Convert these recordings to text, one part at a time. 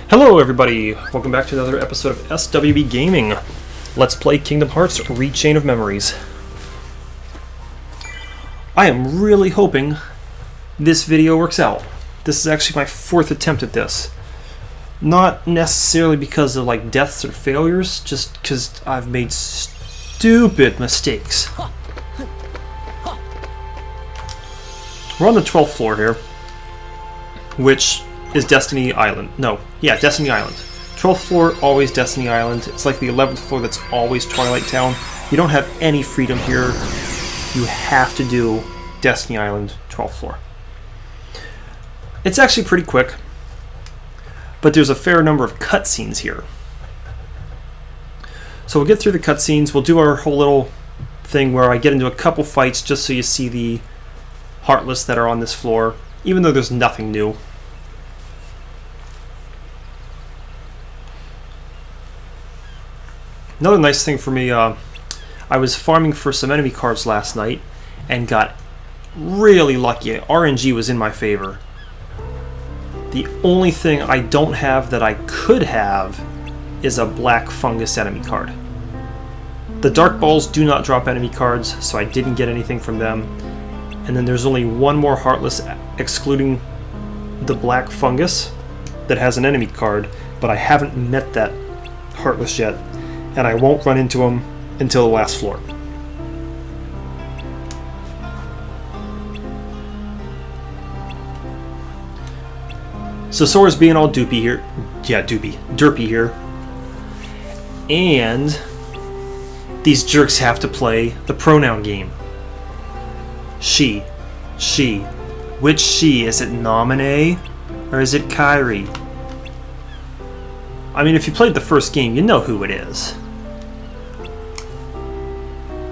Hello everybody! Welcome back to another episode of SWB Gaming. Let's play Kingdom Hearts Rechain of Memories. I am really hoping this video works out. This is actually my fourth attempt at this. Not necessarily because of like deaths or failures, just because I've made stupid mistakes. We're on the 12th floor here, which is Destiny Island. No, yeah, Destiny Island. 12th floor, always Destiny Island. It's like the 11th floor that's always Twilight Town. You don't have any freedom here. You have to do Destiny Island, 12th floor. It's actually pretty quick, but there's a fair number of cutscenes here. So we'll get through the cutscenes. We'll do our whole little thing where I get into a couple fights just so you see the Heartless that are on this floor, even though there's nothing new. Another nice thing for me, I was farming for some enemy cards last night and got really lucky. RNG was in my favor. The only thing I don't have that I could have is a black fungus enemy card. The Dark Balls do not drop enemy cards, so I didn't get anything from them. And then there's only one more Heartless, excluding the black fungus, that has an enemy card, but I haven't met that Heartless yet. And I won't run into him until the last floor. So Sora's being all doopy here. Yeah, derpy here. And these jerks have to play the pronoun game. She. She. Which she? Is it Naminé or is it Kairi? I mean, if you played the first game, you know who it is.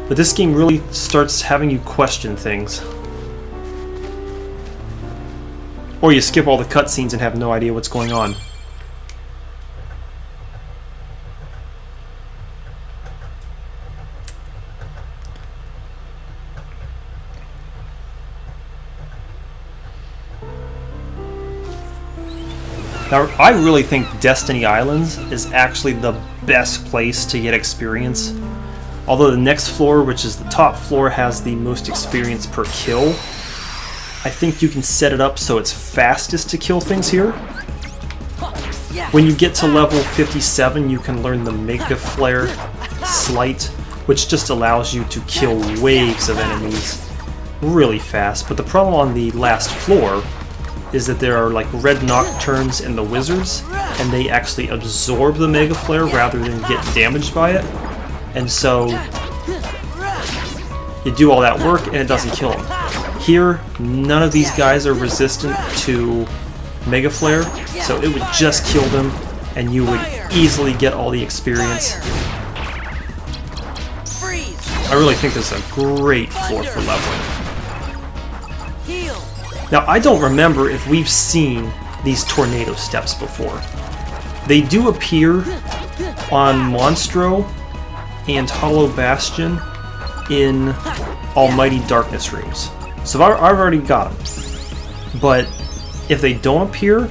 But this game really starts having you question things. Or you skip all the cutscenes and have no idea what's going on. Now, I really think Destiny Islands is actually the best place to get experience. Although the next floor, which is the top floor, has the most experience per kill, I think you can set it up so it's fastest to kill things here. When you get to level 57, you can learn the Mega Flare Slight, which just allows you to kill waves of enemies really fast. But the problem on the last floor is that there are like red Nocturnes and the Wizards, and they actually absorb the Mega Flare rather than get damaged by it. And so you do all that work and it doesn't kill them. Here, none of these guys are resistant to Mega Flare, so it would just kill them and you would easily get all the experience. I really think this is a great floor for leveling. Now, I don't remember if we've seen these tornado steps before. They do appear on Monstro and Hollow Bastion in Almighty Darkness rooms. So I've already got them. But if they don't appear,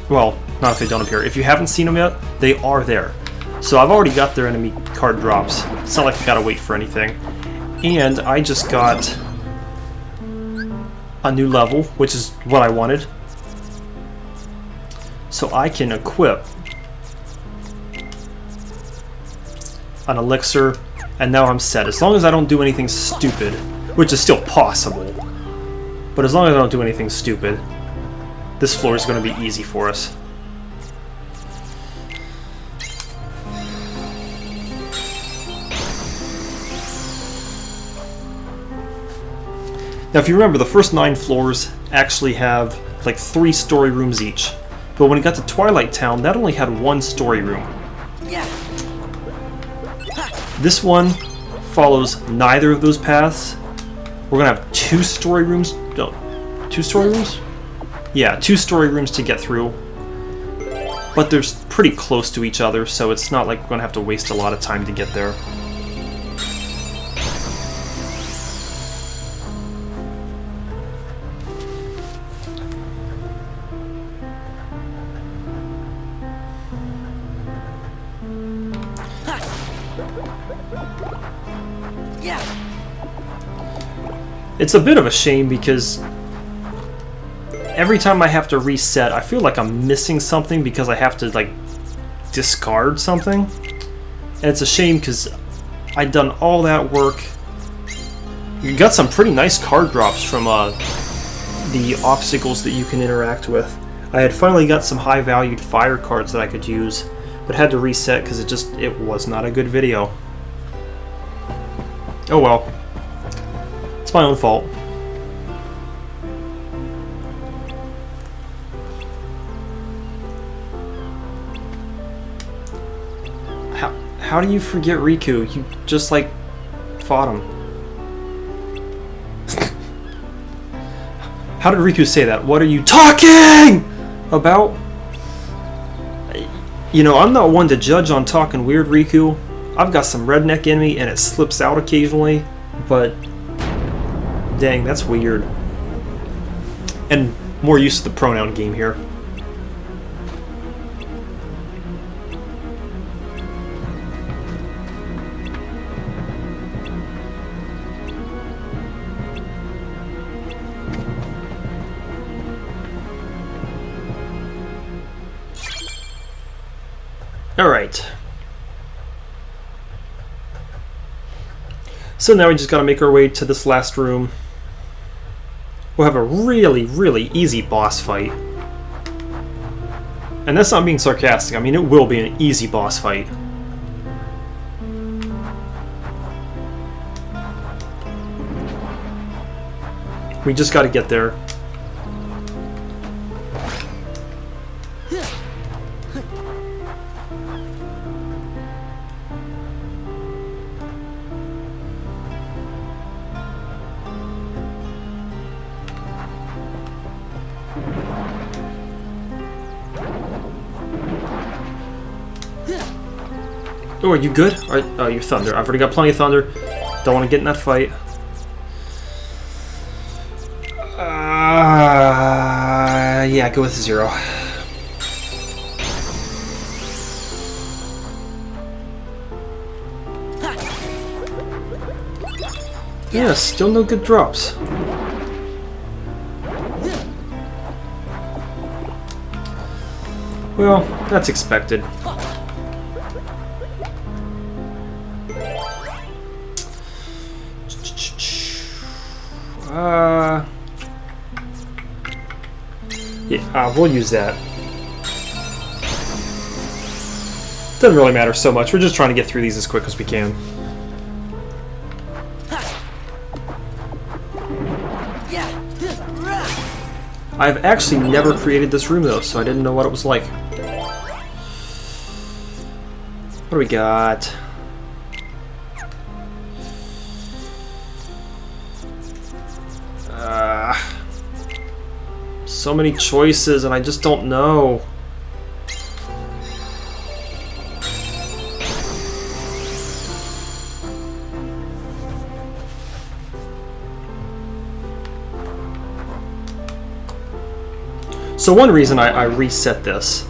well, not if they don't appear, if you haven't seen them yet, they are there. So I've already got their enemy card drops. It's not like I gotta wait for anything. And I just got a new level, which is what I wanted. So I can equip an elixir, and now I'm set. As long as I don't do anything stupid, which is still possible, but as long as I don't do anything stupid, this floor is going to be easy for us. Now, if you remember, the first 9 floors actually have like 3 story rooms each, but when it got to Twilight Town, that only had 1 story room. This one follows neither of those paths. We're gonna have 2 story rooms. No, 2 story rooms? Yeah, 2 story rooms to get through. But they're pretty close to each other, so it's not like we're gonna have to waste a lot of time to get there. It's a bit of a shame because every time I have to reset, I feel like I'm missing something because I have to, like, discard something. And it's a shame because I'd done all that work. You got some pretty nice card drops from the obstacles that you can interact with. I had finally got some high-valued fire cards that I could use, but had to reset because it was not a good video. Oh well. It's my own fault. How do you forget Riku? You just, like, fought him. How did Riku say that? What are you talking about? You know, I'm not one to judge on talking weird, Riku. I've got some redneck in me and it slips out occasionally, but dang, that's weird. And more use of the pronoun game here. Alright. So now we just gotta make our way to this last room. We'll have a really, really easy boss fight. And that's not being sarcastic, I mean it will be an easy boss fight. We just gotta get there. Oh, are you good? Oh, you're Thunder. I've already got plenty of Thunder. Don't want to get in that fight. Yeah, go with 0. Yeah, still no good drops. Well, that's expected. Yeah, we'll use that. Doesn't really matter so much. We're just trying to get through these as quick as we can. I've actually never created this room though, so I didn't know what it was like. What do we got? So many choices and I just don't know. So one reason I reset this,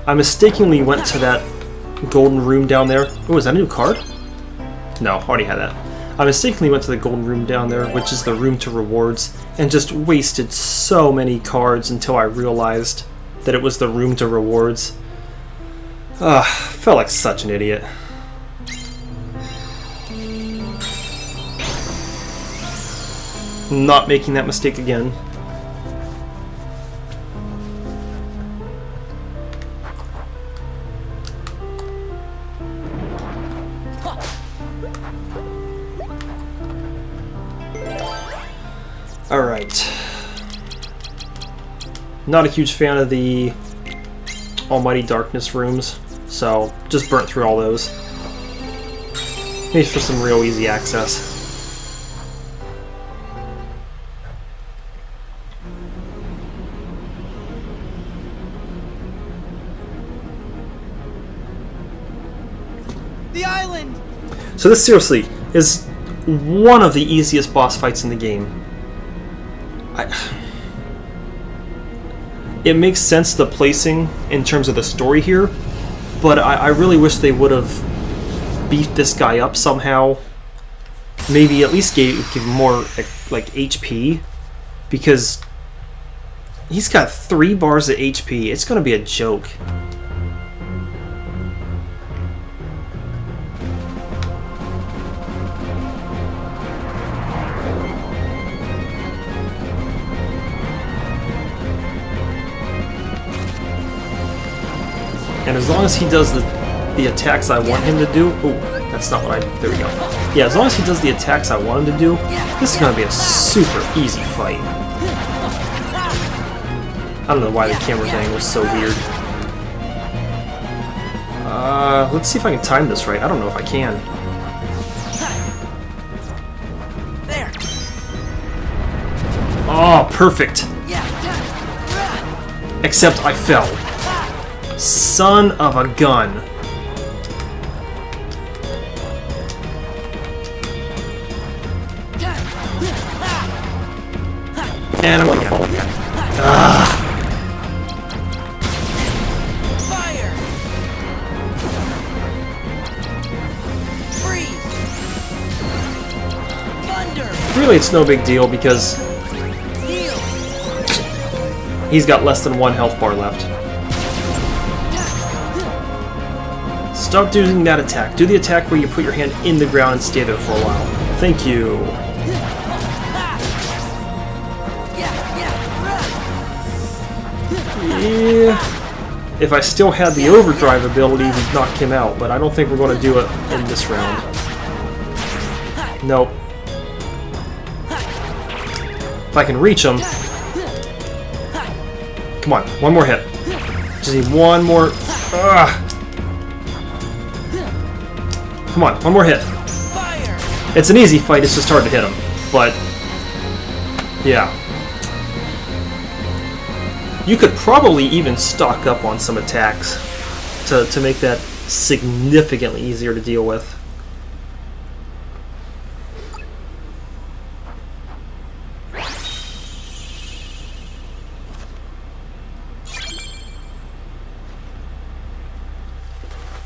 I mistakenly went to that golden room down there. Oh, is that a new card? No, already had that. I mistakenly went to the golden room down there, which is the room to rewards, and just wasted so many cards until I realized that it was the room to rewards. Felt like such an idiot. Not making that mistake again. Alright. Not a huge fan of the Almighty Darkness rooms, so just burnt through all those. Maybe for some real easy access. The island! So this seriously is one of the easiest boss fights in the game. It makes sense, the placing in terms of the story here, but I really wish they would have beefed this guy up somehow. maybe at least give him more like HP, because he's got 3 bars of HP. It's gonna be a joke. And as long as he does the attacks I want him to do... Ooh, that's not what I... There we go. Yeah, as long as he does the attacks I want him to do, this is going to be a super easy fight. I don't know why the camera's angle is so weird. Let's see if I can time this right. I don't know if I can. There. Oh, perfect. Except I fell. Son of a gun. And I'm again. Fire. Freeze. Thunder. Really, it's no big deal because Heal. he's got less than 1 health bar left. Stop doing that attack. Do the attack where you put your hand in the ground and stay there for a while. Thank you. Yeah. If I still had the overdrive ability, we'd knock him out, but I don't think we're going to do it in this round. Nope. If I can reach him... Come on, one more hit. Just need one more... Ugh. Come on, one more hit. It's an easy fight, it's just hard to hit him. But, yeah. You could probably even stock up on some attacks to make that significantly easier to deal with.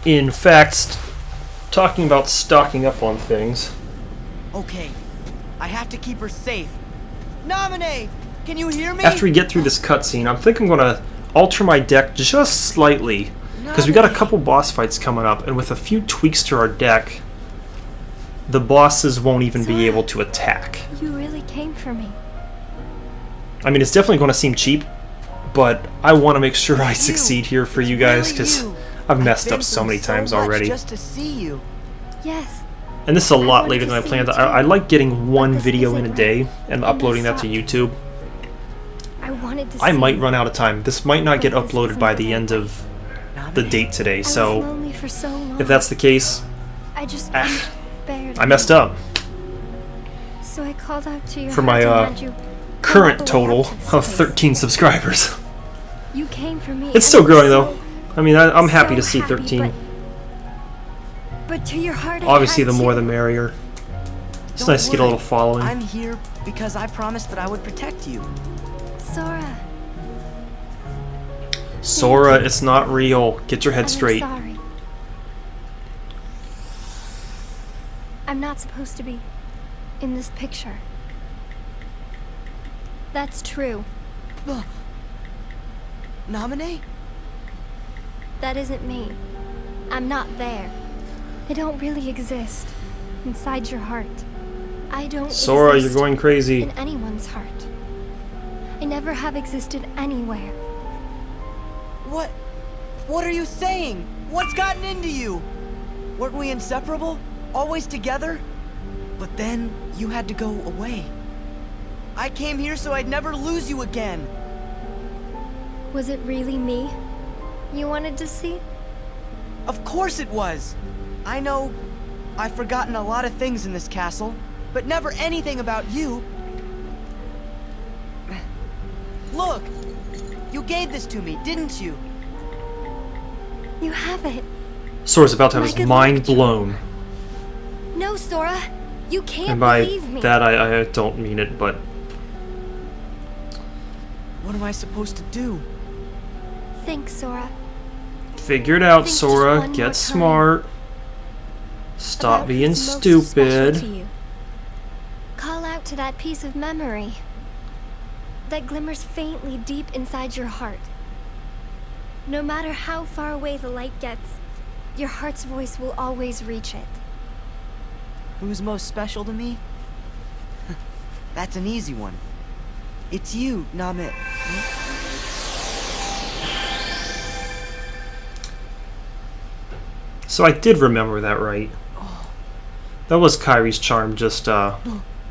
In fact, talking about stocking up on things. Okay, I have to keep her safe. Nominate! Can you hear me? After we get through this cutscene, I think I'm going to alter my deck just slightly, because we got a couple boss fights coming up, and with a few tweaks to our deck, the bosses won't even be able to attack. You really came for me. I mean, it's definitely going to seem cheap, but I want to make sure I succeed here for you guys, because I've messed up so many times already. Just to see you. Yes. And this is a lot later than I planned. I like getting one video in a day and uploading that to YouTube. I might run out of time. This might not get uploaded by the end of the date today, so if that's the case, I messed up. So I called out to you for my current total of 13 subscribers. You came for me. It's still growing though. I mean, I'm happy to see 13. But to your heart, obviously, the more the merrier. It's nice to get a little following. I'm here because I promised that I would protect you. Sora. Sora, it's not real. Get your head straight. I'm sorry. I'm not supposed to be in this picture. That's true. Nominate? That isn't me. I'm not there. I don't really exist inside your heart. I don't Sora, exist you're going crazy. in anyone's heart. I never have existed anywhere. What are you saying? What's gotten into you? Weren't we inseparable? Always together? But then you had to go away. I came here so I'd never lose you again. Was it really me you wanted to see? Of course it was. I know I've forgotten a lot of things in this castle, but never anything about you. Look! You gave this to me, didn't you? You have it. Sora's about to have his mind blown. No, Sora. You can't and by believe me. that, I don't mean it, but... What am I supposed to do? Think, Sora. Figure it out, Think Sora. just one more Get time smart. Stop about being who's most special stupid. to you. to that piece of memory that glimmers faintly deep inside your heart. No matter how far away the light gets, your heart's voice will always reach it. Who's most special to me? That's an easy one. It's you, Namit. So I did remember that right. That was Kyrie's charm, just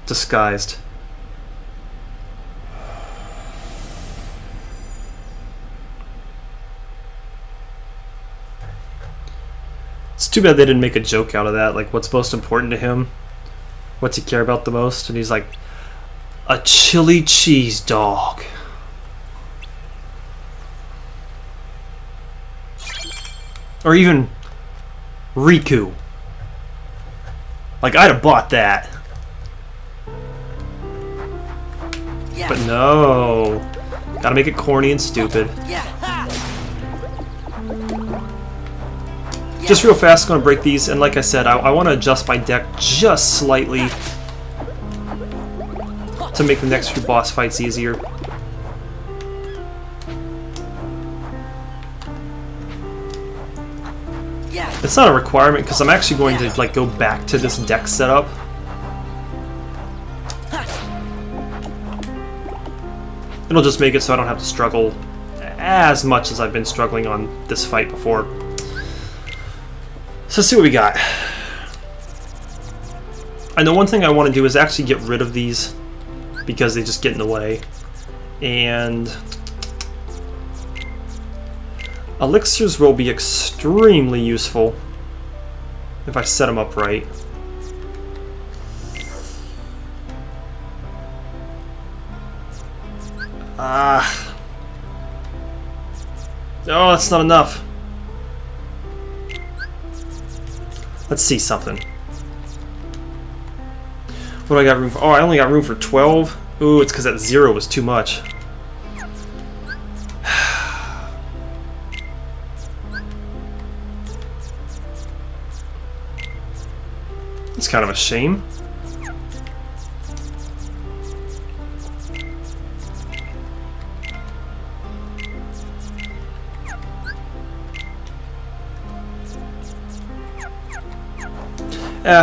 disguised. It's too bad they didn't make a joke out of that, like what's most important to him, what's he care about the most, and he's like, a chili cheese dog. Or even Riku. Like, I'd have bought that. But no. Gotta make it corny and stupid. Just real fast, gonna break these, and like I said, I want to adjust my deck just slightly to make the next few boss fights easier. It's not a requirement because I'm actually going to like go back to this deck setup. It'll just make it so I don't have to struggle as much as I've been struggling on this fight before. So let's see what we got. I know one thing I want to do is actually get rid of these because they just get in the way. And elixirs will be extremely useful if I set them up right. Oh, that's not enough. Let's see something. What do I got room for? Oh, I only got room for 12. Ooh, it's because that 0 was too much. It's kind of a shame.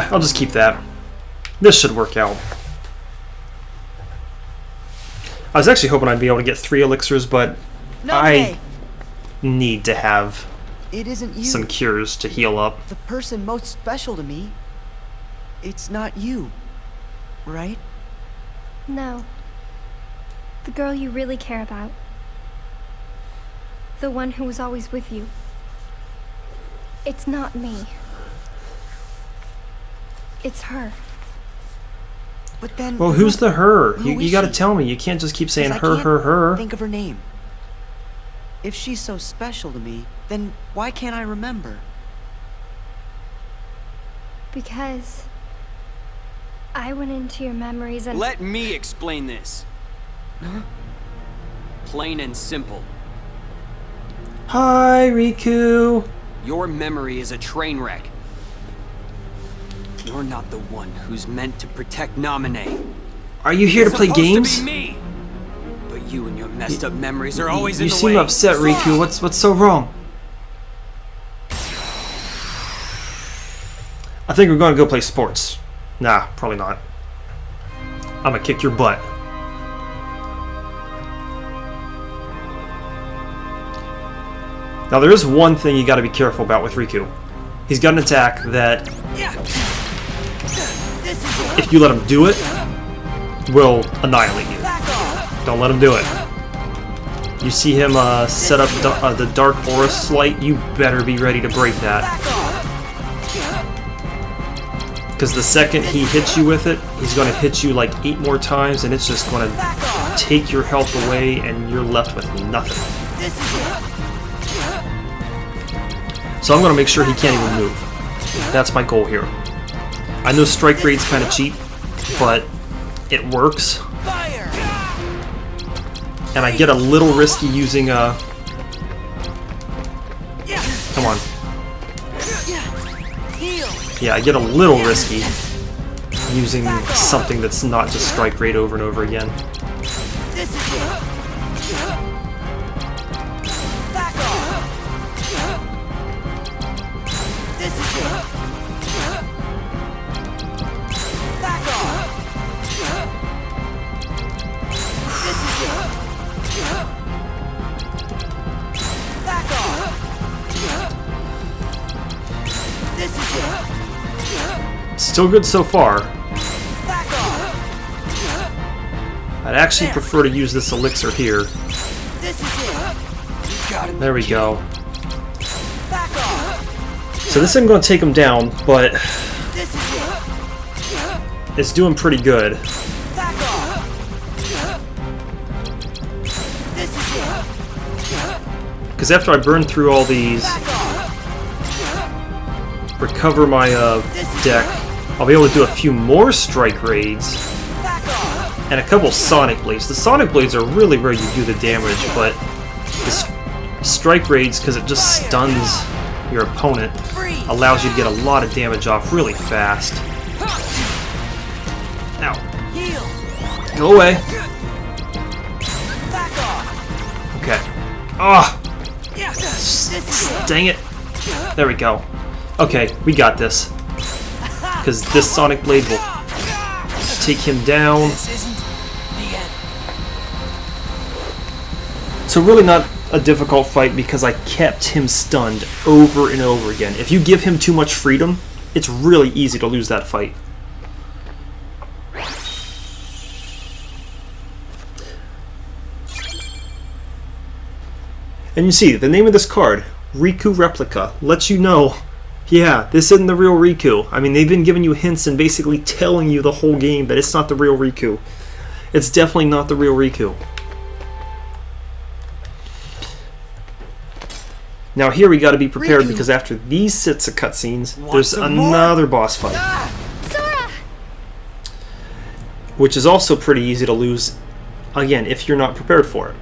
I'll just keep that. This should work out. I was actually hoping I'd be able to get 3 elixirs, but I need to have some cures to heal up. The person most special to me, it's not you, right? No. The girl you really care about. The one who was always with you. It's not me. It's her. But then... Well, who's the her? Who You gotta tell me. You can't just keep saying her, her, her. Think of her name. If she's so special to me, then why can't I remember? Because I went into your memories and... Let me explain this. Huh? Plain and simple. Hi, Riku. Your memory is a train wreck. You're not the one who's meant to protect Naminé. Are you here to play games? To be me. But you and your messed up memories are always in the way. You seem upset, Riku. What's so wrong? I think we're gonna go play sports. Nah, probably not. I'm gonna kick your butt. Now there is one thing you gotta be careful about with Riku. He's got an attack that, if you let him do it, will annihilate you. Don't let him do it. You see him set up the Dark Aura Slight, you better be ready to break that. Because the second he hits you with it, he's going to hit you like 8 more times, and it's just going to take your health away, and you're left with nothing. So I'm going to make sure he can't even move. That's my goal here. I know strike rate's kind of cheap, but it works. And I get a little risky using come on. Yeah, I get a little risky using something that's not just strike rate over and over again. This is it. Back off. This is it. Back off. This is it. Back off. This is it. Still good so far. Back off. I'd actually prefer to use this elixir here. This is it. There we go. Back off. So this isn't going to take him down, but This is it. it's doing pretty good. Back off. This is it. Because after I burn through all these, Back off. recover my deck, I'll be able to do a few more strike raids Back off. and a couple sonic blades. The sonic blades are really where you do the damage, but the strike raids, because it just stuns your opponent, Freeze. allows you to get a lot of damage off really fast. Ow. Heal. Go away. Back off. Okay. Ah! Yes. This is it. Dang it. There we go. Okay, we got this. Because this sonic blade will take him down. This isn't the end. So really not a difficult fight because I kept him stunned over and over again. If you give him too much freedom, it's really easy to lose that fight. And you see, the name of this card, Riku Replica, lets you know, yeah, this isn't the real Riku. I mean, they've been giving you hints and basically telling you the whole game that it's not the real Riku. It's definitely not the real Riku. Now here we got to be prepared Riku. because after these sets of cutscenes, Want there's some more? another boss fight, Ah! Sora! which is also pretty easy to lose, again, if you're not prepared for it.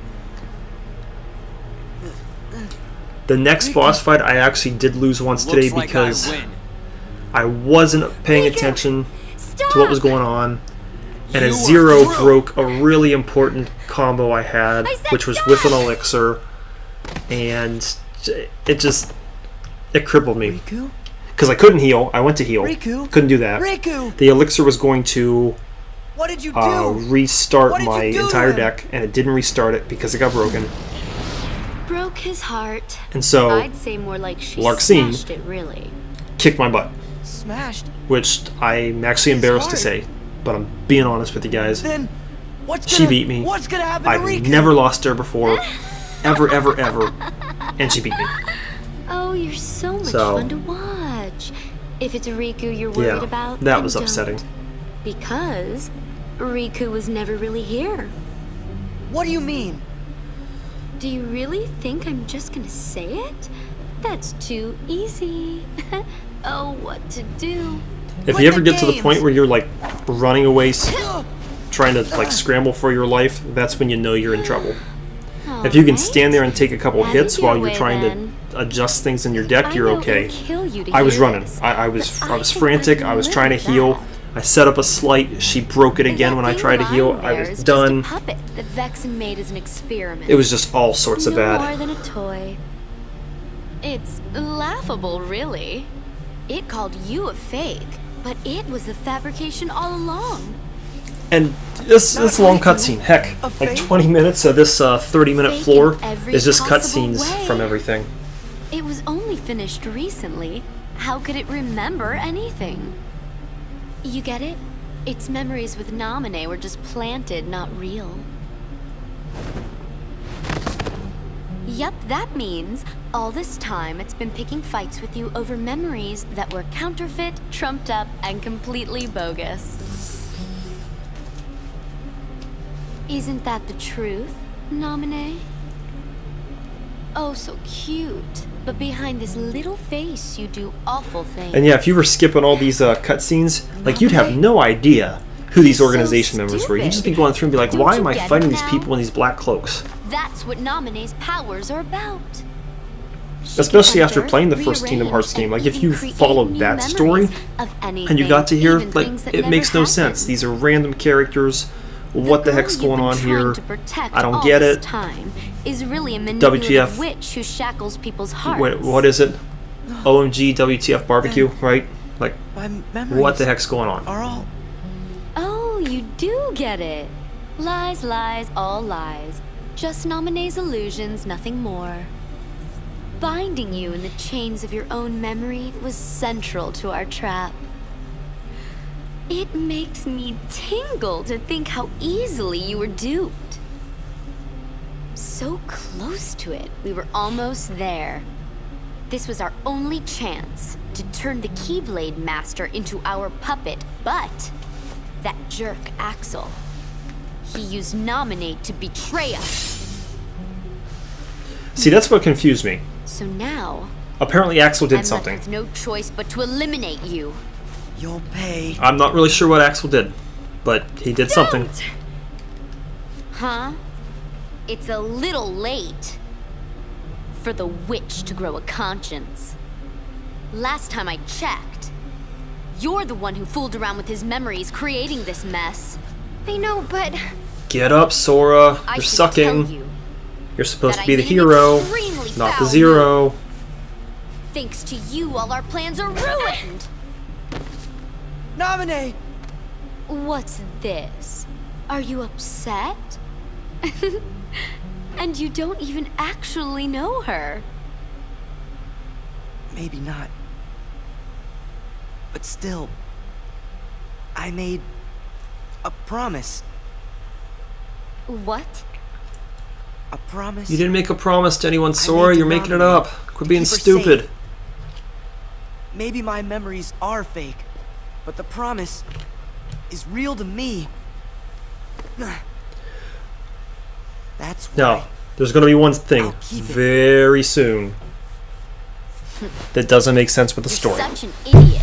The next boss fight I actually did lose once today Looks like because I win. I wasn't paying Riku, attention Stop! to what was going on, and a You are zero through. broke a really important combo I had, I said which was stop! with an elixir, and it crippled me. Riku? Because I couldn't heal. I went to heal. Riku? Couldn't do that. Riku! The elixir was going to What did you do? restart What did you my do to entire him? deck, and it didn't restart it because it got broken. Broke his heart. And so, I'd say more like she Larxene smashed it, really. kicked my butt, Smashed. which I'm actually It's embarrassed to hard. say, but I'm being honest with you guys. Then what's She gonna beat me. What's gonna happen I've to Riku? never lost her before, ever, ever, ever, and she beat me. Oh, you're so much So- fun to watch. If it's Riku you're worried Yeah, about, that then was don't. upsetting. Because Riku was never really here. What do you mean? Do you really think I'm just gonna say it? That's too easy. Oh, what to do? If Quit you ever the get to the games. point where you're like running away, Ugh. trying to like scramble for your life, that's when you know you're in trouble. If you can stand there and take a couple Have hits it while your you're way, trying then. to adjust things in your deck, you're I know okay. it'll kill you to I was hear running. this, I was but think frantic. can I was live trying to with heal. that. I set up a slight. She broke it again That when I thing tried to heal. lying I there was is done. Just a puppet that Vexen made as an experiment. It was just all sorts of no more bad. than a toy. It's laughable, really. It called you a fake, but it was a fabrication all along. And this long cutscene, heck, A like fake? 20 minutes of this 30-minute Fake in floor every is just possible cutscenes way. from everything. It was only finished recently. How could it remember anything? You get it? Its memories with Naminé were just planted, not real. Yup, that means all this time it's been picking fights with you over memories that were counterfeit, trumped up, and completely bogus. Isn't that the truth, Naminé? Oh, so cute. But behind this little face, you do awful things. And yeah, if you were skipping all these cutscenes, like you'd have no idea who these organization members were. You'd just be going through and be like, Don't why you am I get it fighting these now? people in these black cloaks? That's what Naminé's powers are about. Especially after playing the first Kingdom Hearts game. Like, if you followed that story, and you got to here, like, it makes no sense. These are random characters. What the heck's going on here? I don't get it. WTF. Witch who shackles people's hearts. Wait, what is it? OMG WTF barbecue, right? Like, My memories what the heck's going on? are all... Oh, you do get it. Lies, lies, all lies. Just Nominee's illusions, nothing more. Binding you in the chains of your own memory was central to our trap. It makes me tingle to think how easily you were duped. So close to it, we were almost there. This was our only chance to turn the Keyblade Master into our puppet, but that jerk Axel, he used Nominate to betray us. See, that's what confused me. So now, Apparently Axel did I'm something. left with no choice but to eliminate you. You'll pay. I'm not really sure what Axel did, but he did something. Huh? It's a little late for the witch to grow a conscience. Last time I checked, you're the one who fooled around with his memories, creating this mess. I know, but Get up, Sora. I You're should sucking. tell you You're supposed that to be I the made an hero, extremely not the foul zero. move. Thanks to you, all our plans are ruined. Nominate! What's this? Are you upset? And you don't even actually know her. Maybe not. But still, I made a promise. What? A promise. You didn't make a promise to anyone, I Sora. made to You're making it Nominate. up. Quit being Keep her stupid. safe. Maybe my memories are fake, but the promise is real to me. That's why. Now, there's going to be one thing I'll keep it. very soon that doesn't make sense with the You're story. such an idiot.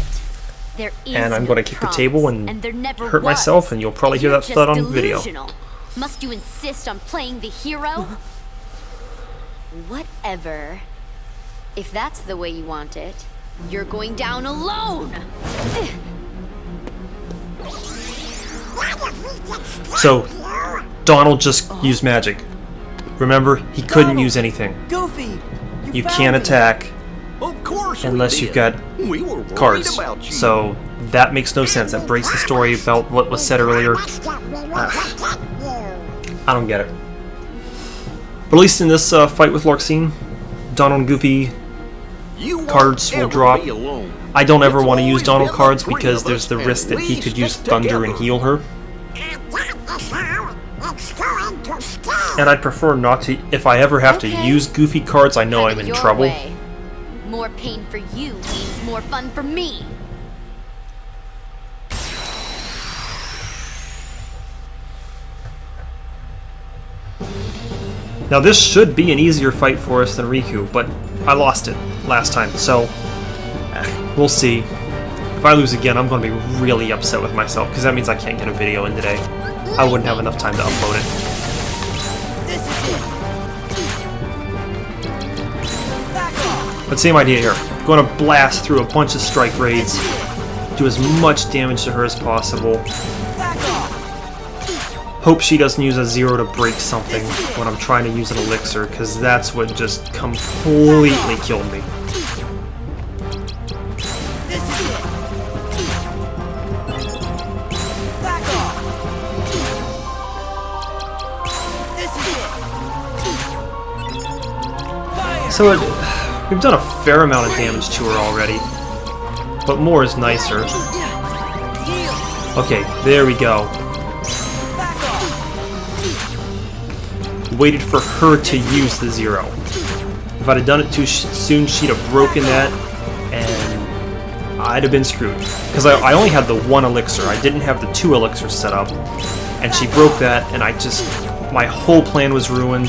There is And I'm no going to kick the promise, table and there never hurt was. myself, and you'll probably hear You're that thud just on video. delusional. Must you insist on playing the hero? Whatever. If that's the way you want it, you're going down alone. So, Donald just used magic. Remember, he couldn't Donald! use anything. Goofy! You found can't me. attack Of course unless we you've did. got We were worried cards. about you. So, that makes no sense. That breaks the story about what was said earlier. I don't get it. But at least in this fight with Larxene, Donald and Goofy, You won't cards will ever drop. be alone. I don't ever It's want to use always Donald been the cards three because of there's us, the at risk that he least could use just Thunder and together. heal her. And I'd prefer not to. If I ever have to Okay. use Goofy cards, I know Have I'm it in your trouble. way. More pain for you means more fun for me. Now this should be an easier fight for us than Riku, but I lost it last time, so we'll see. If I lose again, I'm going to be really upset with myself, because that means I can't get a video in today. I wouldn't have enough time to upload it. This is it. Back off. But same idea here. Going to blast through a bunch of strike raids, do as much damage to her as possible. Back off. Hope she doesn't use a zero to break something when I'm trying to use an elixir, because that's what just completely killed me. This is it. Back off. This is it. Fire. So we've done a fair amount of damage to her already, but more is nicer. Heal. Okay, there we go. Back off. Waited for her to use the zero. If I'd have done it too soon, she'd have broken that, and I'd have been screwed. Because I only had the one elixir, I didn't have the two elixirs set up, and she broke that, and my whole plan was ruined.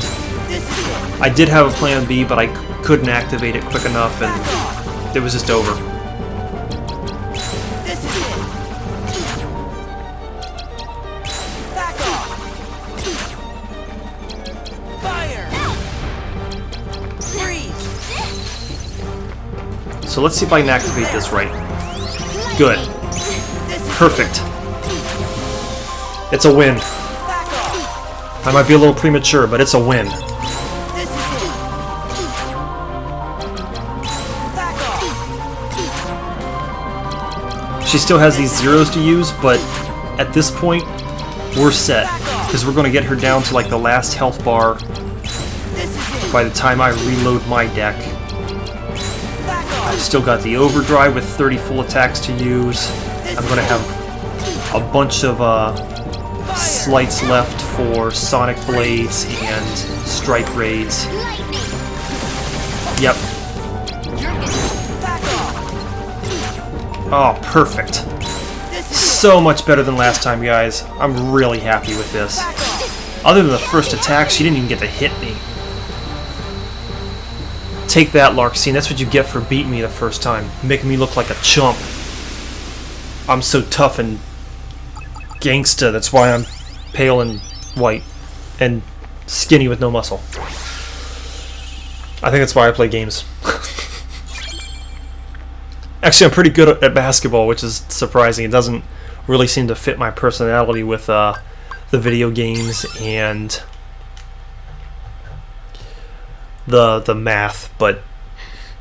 This is it. I did have a plan B, but I couldn't activate it quick enough, and it was just over. This is it. Back off. Fire. Freeze. So let's see if I can activate this right. Good. Perfect. It's a win. I might be a little premature, but it's a win. This is it. Back off. She still has these zeros to use, but at this point, we're set. Because we're going to get her down to like the last health bar by the time I reload my deck. I've still got the overdrive with 30 full attacks to use. I'm going to have a bunch of slights left for Sonic Blades and Strike Raids. Yep. Oh, perfect. So much better than last time, guys. I'm really happy with this. Other than the first attack, she didn't even get to hit me. Take that, Larksine. That's what you get for beating me the first time. Making me look like a chump. I'm so tough and gangsta. That's why I'm pale and white. And skinny with no muscle. I think that's why I play games. Actually, I'm pretty good at basketball, which is surprising. It doesn't really seem to fit my personality with the video games and the math, but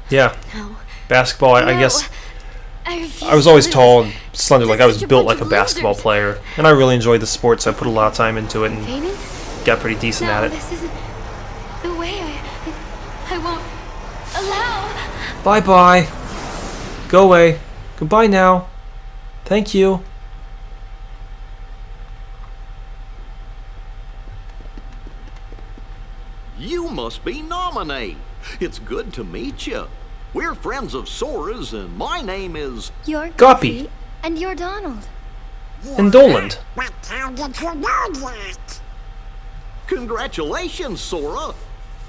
yeah, basketball. I guess I was always tall and slender, like I was built like a basketball player, and I really enjoyed the sport, so I put a lot of time into it and got pretty decent at it. This isn't the way. I won't allow. Bye bye. Go away. Goodbye now. Thank you. You must be Nominee. It's good to meet you. We're friends of Sora's, and my name is... You're Guppy. Goofy, and you're Donald. And Doland. But how did you know that? Congratulations, Sora.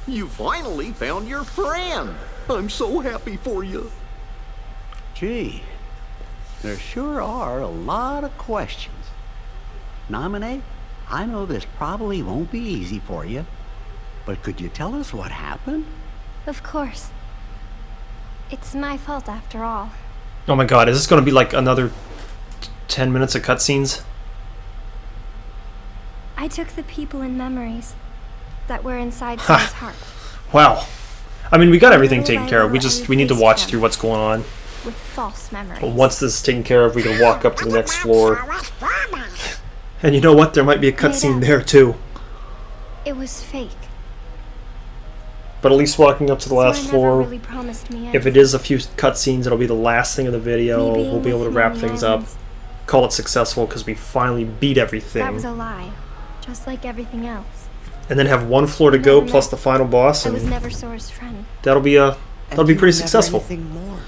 You finally found your friend. I'm so happy for you. Gee, there sure are a lot of questions. Nominee, I know this probably won't be easy for you, but could you tell us what happened? Of course. It's my fault after all. Oh my god, is this going to be like another 10 minutes of cutscenes? I took the people and memories that were inside Sora's heart Wow. I mean, we got everything Little taken by care of. little, We need to replaced watch them through what's going on. with false memories. But once this is taken care of, we can walk up to the next floor. Sora's promise. And you know what? There might be a cutscene there too. It was fake. But at least walking up to the last Sora floor, never really promised me if it is a few cutscenes, it'll be the last thing of the video. Me being We'll be able to with him wrap on the things up, islands. call it successful because we finally beat That everything, was a lie, just like everything else. and then have one floor to go Never plus met- the final boss, I was and never Sora's friend. that'll be And pretty you never successful. anything more.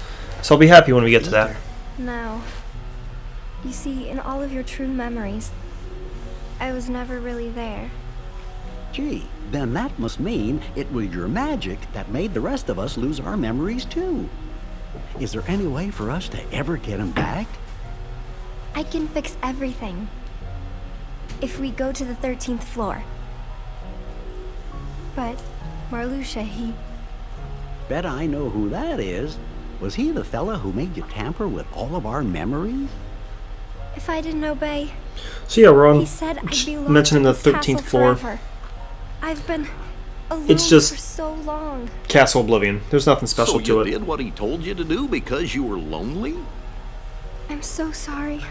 So I'll be happy when we get to that. No. You see, in all of your true memories, I was never really there. Gee, then that must mean it was your magic that made the rest of us lose our memories too. Is there any way for us to ever get them back? I can fix everything. If we go to the 13th floor. But Marluxia, he... Bet I know who that is. Was he the fella who made you tamper with all of our memories? If I didn't obey, So yeah, we're on he said I'd be locked mentioning in the this 13th castle floor. forever. I've been alone It's just- for so long. Castle Oblivion. There's nothing special So to you it. did what he told you to do because you were lonely? I'm so sorry.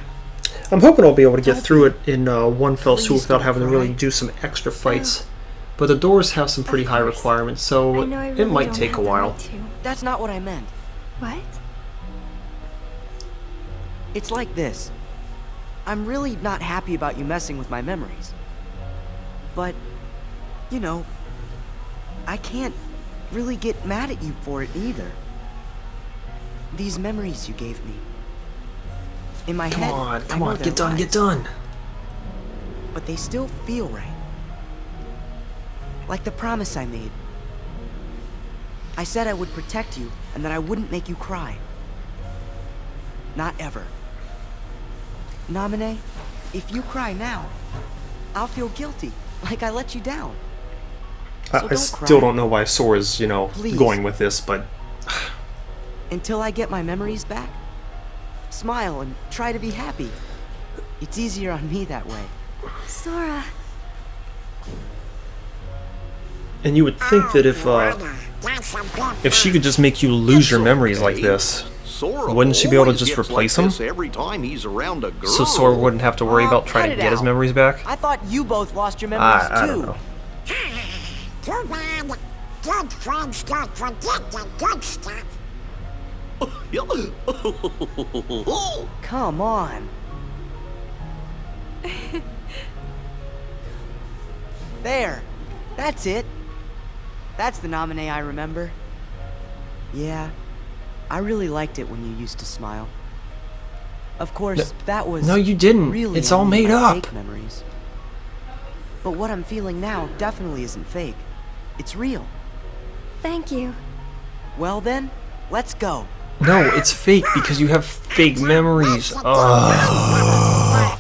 I'm hoping I'll be able to get through it in one fell swoop Please without don't having to really cry. do some extra fights. But the doors have some pretty high course. requirements, I so know I it really might don't take a have the while. right to. That's not what I meant. What? It's like this. I'm really not happy about you messing with my memories. But, you know, I can't really get mad at you for it either. These memories you gave me. In my Come head, on, I come know on, they're get done, lies, get done. But they still feel right. Like the promise I made. I said I would protect you and that I wouldn't make you cry. Not ever. Naminé, if you cry now, I'll feel guilty, like I let you down. So I don't still cry. don't know why Sora's, Please. going with this, but until I get my memories back. Smile and try to be happy. It's easier on me that way. Sora, And you would think that if she could just make you lose your memories like this, Sora wouldn't she be able to always just gets replace like them? this every time he's around a girl. so Sora wouldn't have to worry about trying to cut it get his out. memories back? I thought you both lost your memories I too. don't know. Too bad. Good friends don't forget the good stuff. Come on. There. That's it. That's the nominee I remember. Yeah. I really liked it when you used to smile. Of course, that was No, you didn't. really It's all only made my up. fake memories. But what I'm feeling now definitely isn't fake. It's real. thank you. Well then, let's go. No, it's fake because you have fake memories. Ugh.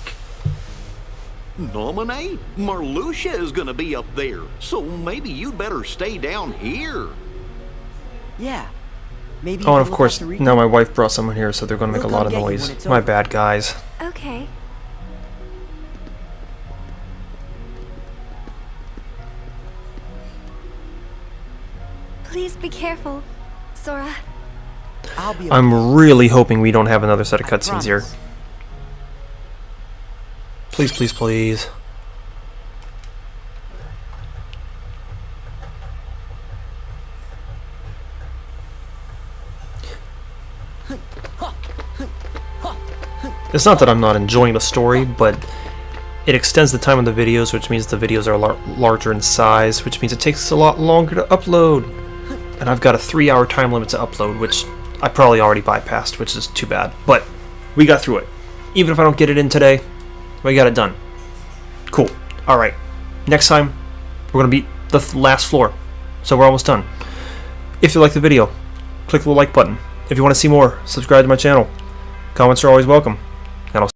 Nominee? Marluxia is gonna be up there, so maybe you'd better stay down here. Yeah. Maybe Oh, you and can of look course, after Rico. now my wife brought someone here, so they're going to make a We'll lot of come get you noise. when it's My over. bad, guys. Okay. Please be careful, Sora. I'll be I'm really hoping we don't have another set of cutscenes here. promise. Please, please, please. It's not that I'm not enjoying the story, but it extends the time of the videos, which means the videos are larger in size, which means it takes a lot longer to upload. And I've got a 3-hour time limit to upload, which I probably already bypassed, which is too bad. But we got through it. Even if I don't get it in today, we got it done. Cool. Alright. Next time, we're going to beat the last floor. So we're almost done. If you like the video, click the like button. If you want to see more, subscribe to my channel. Comments are always welcome. And I'll